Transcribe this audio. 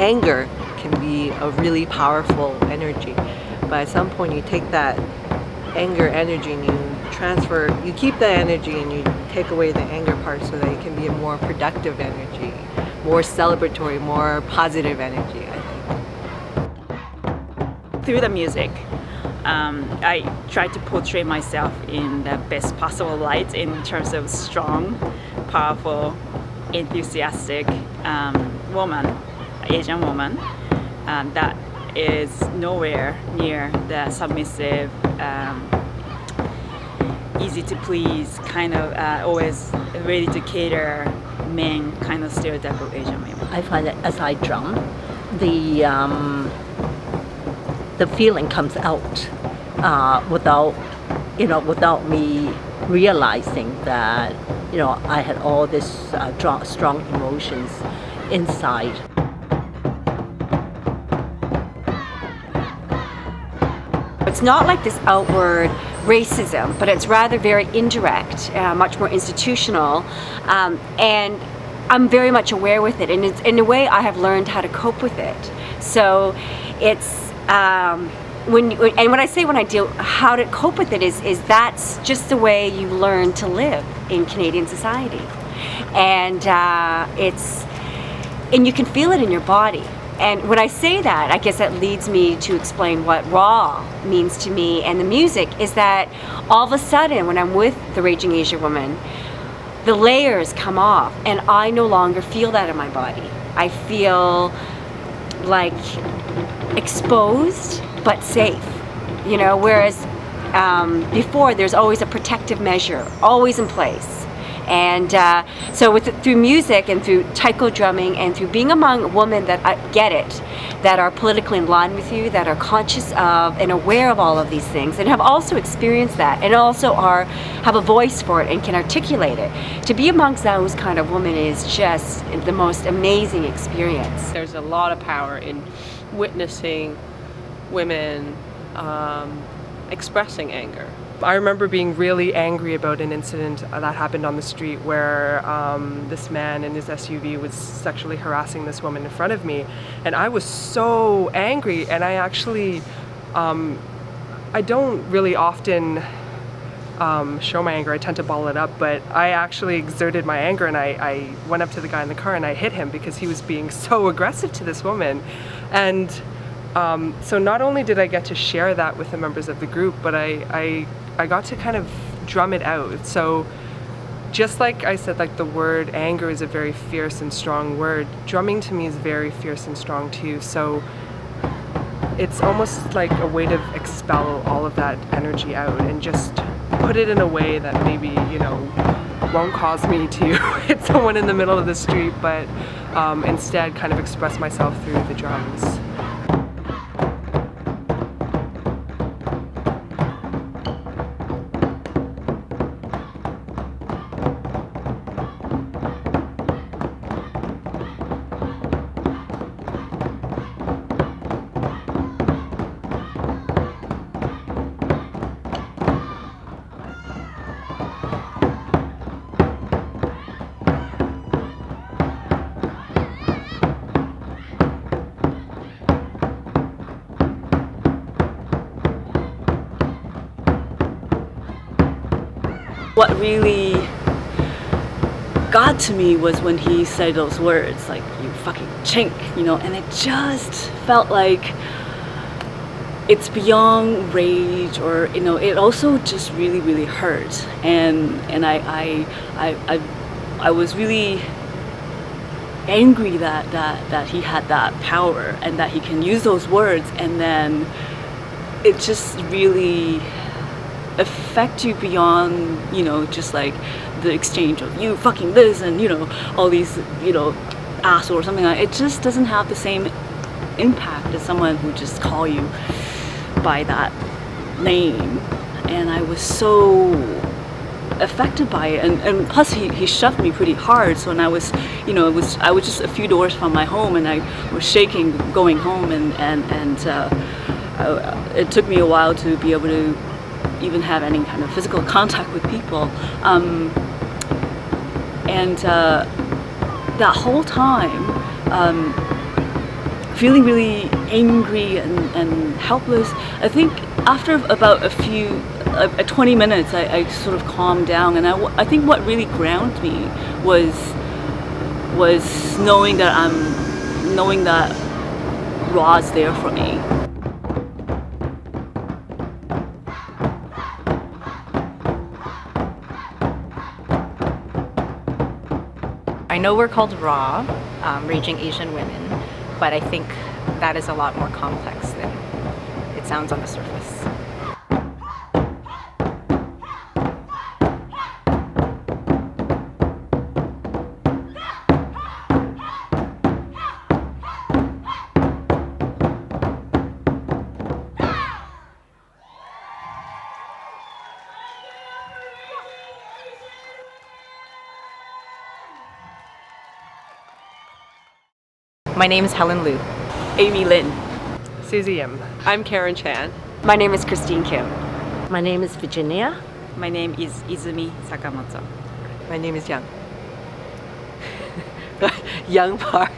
anger can be a really powerful energy. But at some point you take that anger energy and you keep the energy and you take away the anger part so that it can be a more productive energy, more celebratory, more positive energy, I think. Through the music, I try to portray myself in the best possible light in terms of strong, powerful, enthusiastic woman, Asian woman, that is nowhere near the submissive, easy to please, kind of always ready to cater men kind of stereotype of Asian women. I find that as I drum, the feeling comes out without me realizing that I had all this strong emotions inside. It's not like this outward racism, but it's rather very indirect, much more institutional, and I'm very much aware with it, and it's, in a way I have learned how to cope with it. So it's when I say how to cope with it is that's just the way you learn to live in Canadian society, and and you can feel it in your body. And when I say that, I guess that leads me to explain what raw means to me and the music is that all of a sudden when I'm with the Raging Asian Woman, the layers come off and I no longer feel that in my body. I feel like exposed but safe, whereas before there's always a protective measure, always in place. And so through music and through taiko drumming and through being among women that get it, that are politically in line with you, that are conscious of and aware of all of these things and have also experienced that and also have a voice for it and can articulate it. To be amongst those kind of women is just the most amazing experience. There's a lot of power in witnessing women expressing anger. I remember being really angry about an incident that happened on the street where this man in his SUV was sexually harassing this woman in front of me, and I was so angry, and I actually I don't really often show my anger. I tend to bottle it up, but I actually exerted my anger and I went up to the guy in the car and I hit him because he was being so aggressive to this woman. And so not only did I get to share that with the members of the group, but I got to kind of drum it out. So just like I said, like the word anger is a very fierce and strong word, drumming to me is very fierce and strong too. So it's almost like a way to expel all of that energy out and just put it in a way that maybe, won't cause me to hit someone in the middle of the street, but instead kind of express myself through the drums. What really got to me was when he said those words, like, "You fucking chink," and it just felt like it's beyond rage, or it also just really, really hurt, and I was really angry that he had that power and that he can use those words, and then it just really affect you beyond just like the exchange of "you fucking this" and all these asshole or something like that. It just doesn't have the same impact as someone who just call you by that name. And I was so affected by it, and plus he shoved me pretty hard, so when I was I was just a few doors from my home and I was shaking going home, and it took me a while to be able to even have any kind of physical contact with people, and that whole time feeling really angry and helpless. I think after about 20 minutes, I sort of calmed down, and I think what really grounded me was knowing that Ra's there for me. I know we're called Ra, Raging Asian Women, but I think that is a lot more complex than it sounds on the surface. My name is Helen Liu. Amy Lin. Susie M. I'm Karen Chan. My name is Christine Kim. My name is Virginia. My name is Izumi Sakamoto. My name is Young. Young Park.